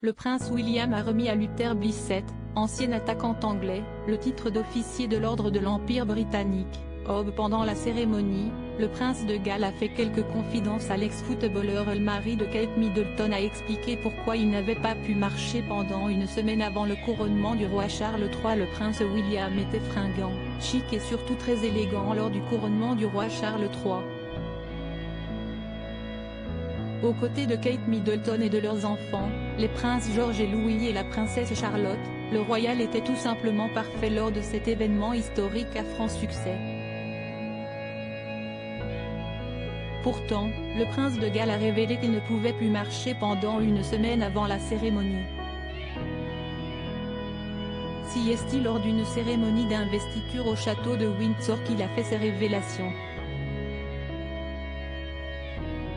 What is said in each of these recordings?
le prince William a remis à Luther Blissett, ancien attaquant anglais, le titre d'officier de l'ordre de l'Empire britannique. Pendant la cérémonie, le prince de Galles a fait quelques confidences à l'ex-footballeur. Le mari de Kate Middleton a expliqué pourquoi il n'avait pas pu marcher pendant une semaine avant le couronnement du roi Charles III. Le prince William était fringant, chic et surtout très élégant lors du couronnement du roi Charles III. Aux côtés de Kate Middleton et de leurs enfants, les princes George et Louis et la princesse Charlotte, le royal était tout simplement parfait lors de cet événement historique à franc succès. Pourtant, le prince de Galles a révélé qu'il ne pouvait plus marcher pendant une semaine avant la cérémonie. C'est lors d'une cérémonie d'investiture au château de Windsor qu'il a fait ces révélations.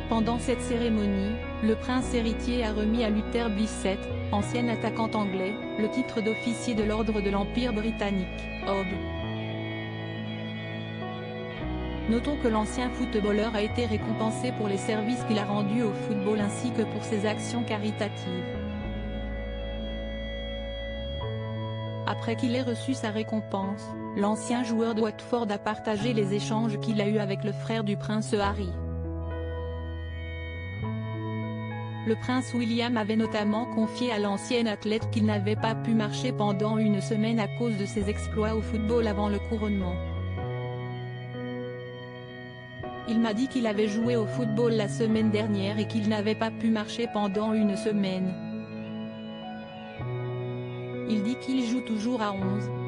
Pendant cette cérémonie, le prince héritier a remis à Luther Blissett, ancien attaquant anglais, le titre d'officier de l'ordre de l'Empire britannique. Notons que l'ancien footballeur a été récompensé pour les services qu'il a rendus au football ainsi que pour ses actions caritatives. Après qu'il ait reçu sa récompense, l'ancien joueur de Watford a partagé les échanges qu'il a eus avec le frère du prince Harry. Le prince William avait notamment confié à l'ancien athlète qu'il n'avait pas pu marcher pendant une semaine à cause de ses exploits au football avant le couronnement. Il m'a dit qu'il avait joué au football la semaine dernière et qu'il n'avait pas pu marcher pendant une semaine. Il dit qu'il joue toujours à 11,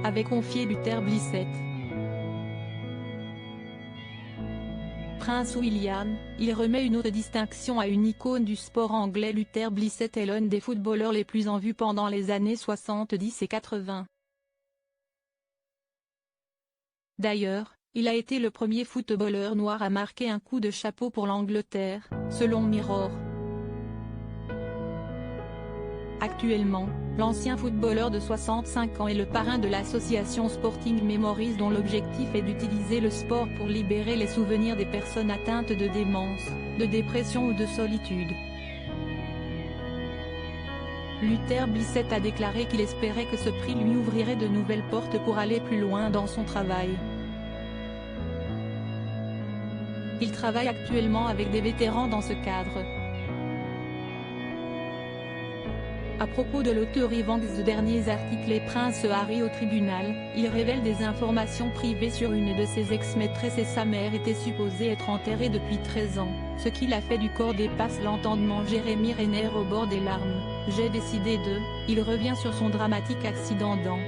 avait confié Luther Blissett. Prince William, il remet une autre distinction à une icône du sport anglais. Luther Blissett est l'un des footballeurs les plus en vue pendant les années 70 et 80. D'ailleurs, il a été le premier footballeur noir à marquer un coup de chapeau pour l'Angleterre, selon Mirror. Actuellement, l'ancien footballeur de 65 ans est le parrain de l'association Sporting Memories dont l'objectif est d'utiliser le sport pour libérer les souvenirs des personnes atteintes de démence, de dépression ou de solitude. Luther Blissett a déclaré qu'il espérait que ce prix lui ouvrirait de nouvelles portes pour aller plus loin dans son travail. Il travaille actuellement avec des vétérans dans ce cadre. À propos de l'auteur Ivan de derniers articles et Prince Harry au tribunal, il révèle des informations privées sur une de ses ex-maîtresses et sa mère était supposée être enterrée depuis 13 ans, ce qui l'a fait du corps dépasse l'entendement. Jeremy Renner au bord des larmes, j'ai décidé de, il revient sur son dramatique accident dans